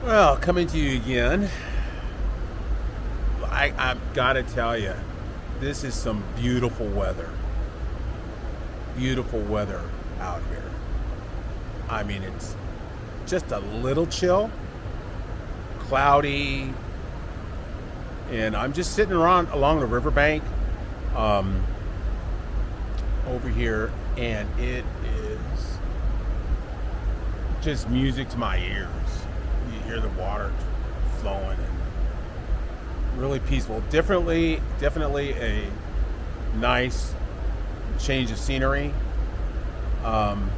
Well, coming to you again, I've got to tell you, this is some beautiful weather. Beautiful weather out here. I mean, it's just a little chill, cloudy, and I'm just sitting around along the riverbank um, over here, and it is just music to my ears. You hear the water flowing and really peaceful. Definitely a nice change of scenery. Um,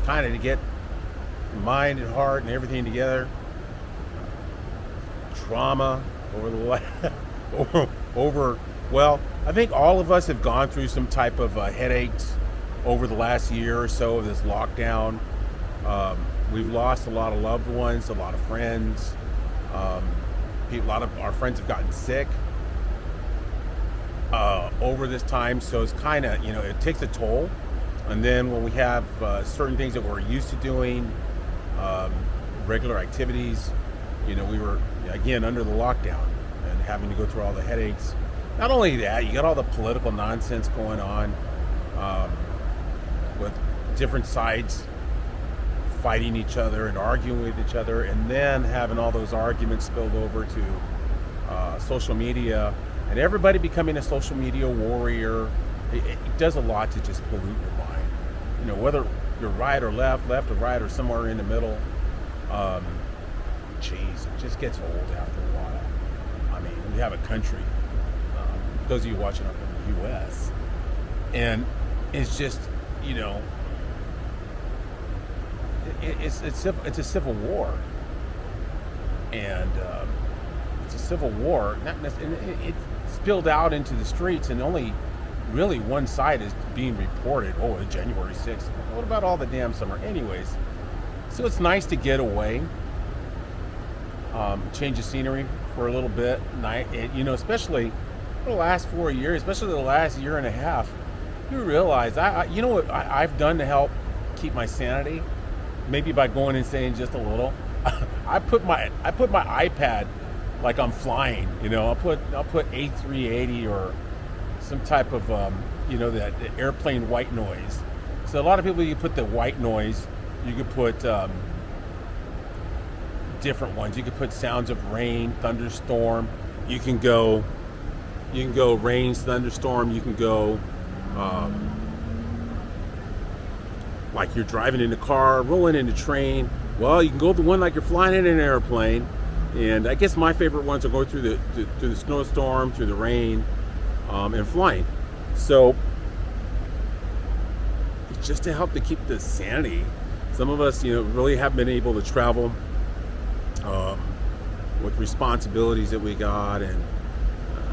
kind of to get mind and heart and everything together. Trauma over the over. Well, I think all of us have gone through some type of headaches over the last year or so of this lockdown. Um, we've lost a lot of loved ones, a lot of friends. Um, a lot of our friends have gotten sick over this time, so it's kind of, it takes a toll. And then when we have certain things that we're used to doing, um, regular activities, we were again under the lockdown and having to go through all the headaches. Not only that, you got all the political nonsense going on, um, with different sides fighting each other and arguing with each other, and then having all those arguments spilled over to social media, and everybody becoming a social media warrior. It does a lot to just pollute your mind. Whether you're right or left or right or somewhere in the middle. Um, Geez, it just gets old after a while. I mean, we have a country. Those of you watching up in the U.S., and it's just, it's a civil war, and it's a civil war. Not necessarily, it spilled out into the streets, and only really one side is being reported. Oh, it's January 6th. What about all the damn summer? Anyways, so it's nice to get away. Change of scenery for a little bit. Especially for the last 4 years, especially the last year and a half, you realize, you know what I've done to help keep my sanity? Maybe by going and saying just a little. I put my iPad like I'm flying. I'll put A380 or some type of that airplane white noise. So a lot of people, you put the white noise. You could put different ones. You could put sounds of rain, thunderstorm. You can go rain, thunderstorm. You can go like you're driving in a car, rolling in a train. Well, you can go the one like you're flying in an airplane. And I guess my favorite ones are going through the snowstorm, through the rain, and flying. So just to help to keep the sanity. Some of us, really have been able to travel with responsibilities that we got and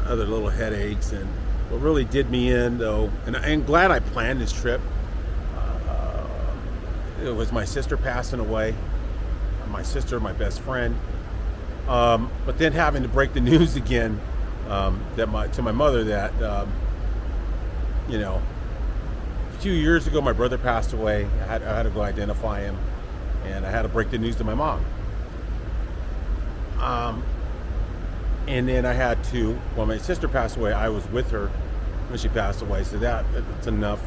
other little headaches. And what really did me in, though, and I'm glad I planned this trip, it was my sister passing away. My sister, my best friend. But then having to break the news again to my mother that, a few years ago my brother passed away. I had to go identify him, and I had to break the news to my mom. And then I had to, when my sister passed away, I was with her when she passed away. So that's enough.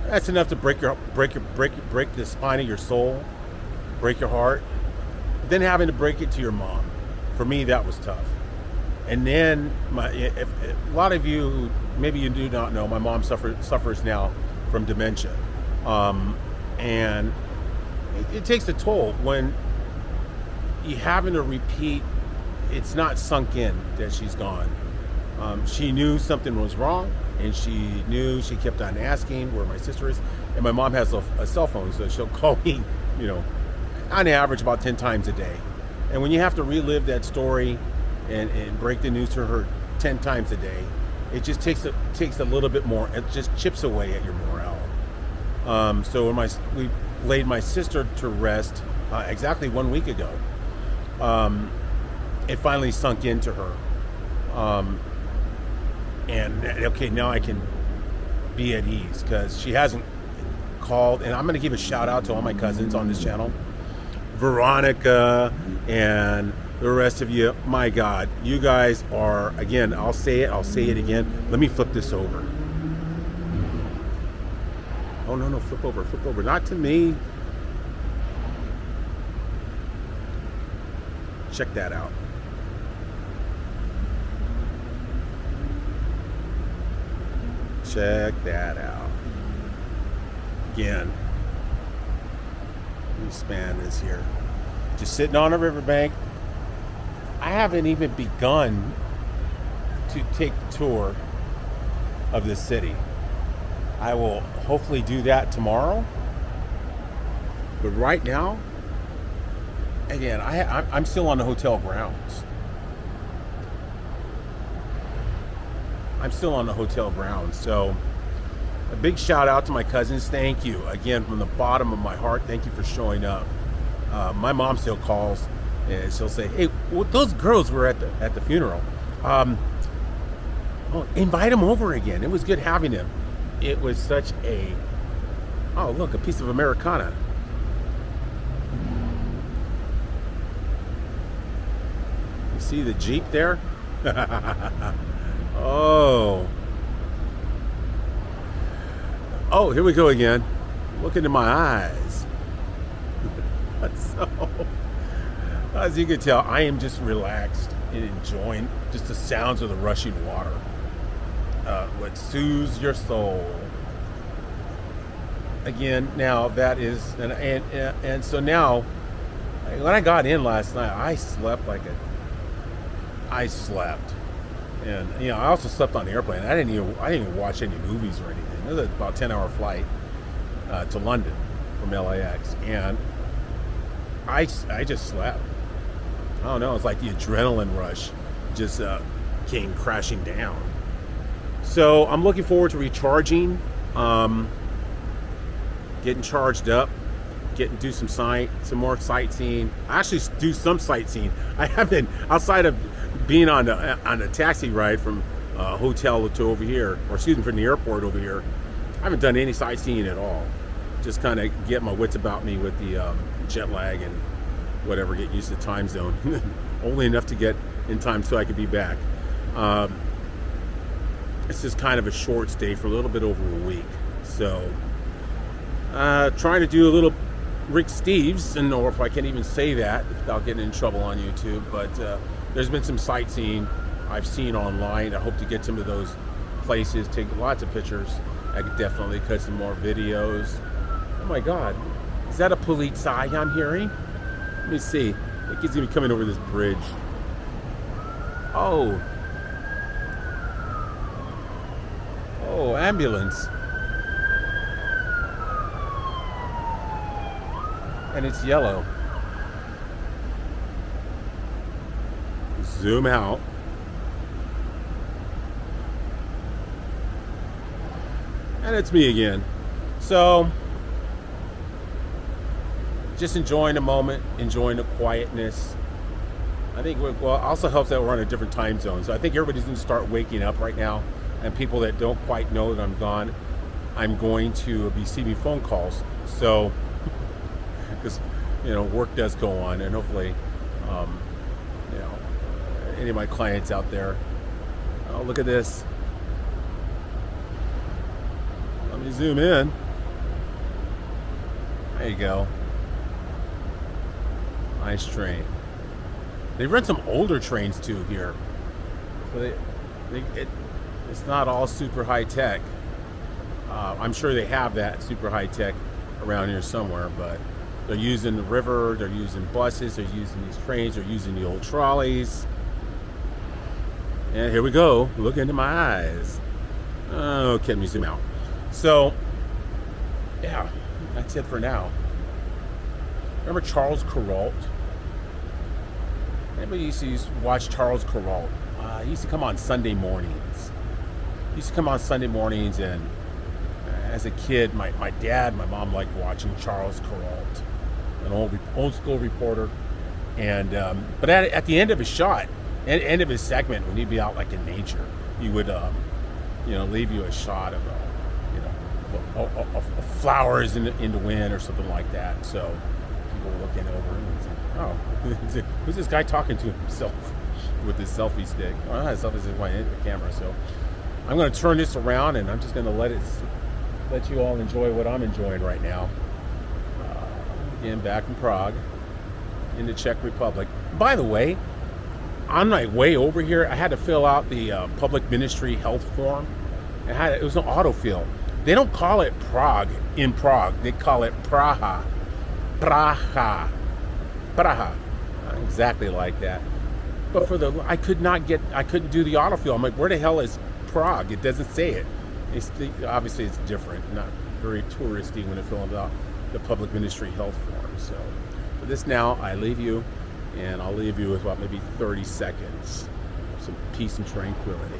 That's enough to break the spine of your soul, break your heart. But then having to break it to your mom, for me that was tough. And then a lot of you, maybe you do not know, my mom suffers now from dementia, and it takes a toll when you having to repeat. It's not sunk in that she's gone. She knew something was wrong, and she kept on asking where my sister is. And my mom has a cell phone, so she'll call me, on average about 10 times a day. And when you have to relive that story and break the news to her 10 times a day, it just takes a little bit more. It just chips away at your morale. So when we laid my sister to rest exactly 1 week ago, it finally sunk into her. And okay, now I can be at ease, because she hasn't called, and I'm going to give a shout out to all my cousins on this channel, Veronica and the rest of you. My God, you guys are, again, I'll say it again. Let me flip this over. Oh, no, flip over. Not to me. Check that out. Check that out. Again, let me span this here. Just sitting on a riverbank. I haven't even begun to take the tour of this city. I will hopefully do that tomorrow. But right now, again, I'm still on the hotel grounds. So a big shout out to my cousins. Thank you again from the bottom of my heart. Thank you for showing up. My mom still calls and she'll say, "Hey, well, those girls were at the funeral. Well, invite them over again. It was good having them. It was such a, oh look, a piece of Americana." You see the Jeep there? Oh, here we go again. Look into my eyes. So, as you can tell, I am just relaxed and enjoying just the sounds of the rushing water. What soothes your soul. Again, now that is, and so now, when I got in last night, I slept, and I also slept on the airplane. I didn't even watch any movies or anything. It was about a 10-hour flight to London from LAX, and I just slept. I don't know. It's like the adrenaline rush just came crashing down. So I'm looking forward to recharging, getting charged up, do some more sightseeing. I actually do some sightseeing. I have been, outside of being on a taxi ride from hotel to over here, or excuse me, from the airport over here, I haven't done any sightseeing at all. Just kind of get my wits about me with the jet lag and whatever, get used to the time zone. Only enough to get in time so I could be back. It's just kind of a short stay for a little bit over a week. So trying to do a little Rick Steves, and or if I can't even say that without getting in trouble on YouTube, but there's been some sightseeing I've seen online. I hope to get some of those places, take lots of pictures. I could definitely cut some more videos. Oh my God, is that a police eye I'm hearing? Let me see. I think he's even coming over this bridge. Oh, ambulance. And it's yellow. Zoom out. And it's me again. So, just enjoying the moment, enjoying the quietness. I think, also helps that we're on a different time zone. So I think everybody's going to start waking up right now. And people that don't quite know that I'm gone, I'm going to be receiving phone calls. So, because, work does go on. And hopefully, any of my clients out there, oh, look at this. Let me zoom in. There you go. Nice train. They run some older trains too here. So it's not all super high tech. I'm sure they have that super high tech around here somewhere, but they're using the river, they're using buses, they're using these trains, they're using the old trolleys. And here we go. Look into my eyes. Oh, let me zoom out. So, yeah, that's it for now. Remember Charles Kuralt? Anybody used to watch Charles Kuralt? He used to come on Sunday mornings. And as a kid, my dad, my mom liked watching Charles Kuralt, an old school reporter. And but at the end of his end of his segment, when he'd be out like in nature, he would leave you a shot of flowers in the wind or something like that. So people were looking over and say, oh, who's this guy talking to himself with his selfie stick? Oh, his selfie stick went into the camera. So I'm going to turn this around and I'm just going to let you all enjoy what I'm enjoying right now. Again, back in Prague, in the Czech Republic. By the way, on my way over here, I had to fill out the public ministry health form. It was an autofill. They don't call it Prague in Prague. They call it Praha. Praha. Praha. Exactly like that. But I couldn't do the autofill. I'm like, where the hell is Prague? It doesn't say it. Obviously, it's different. Not very touristy when it fills out the public ministry health form. So for this now, I leave you, and I'll leave you with about maybe 30 seconds of some peace and tranquility.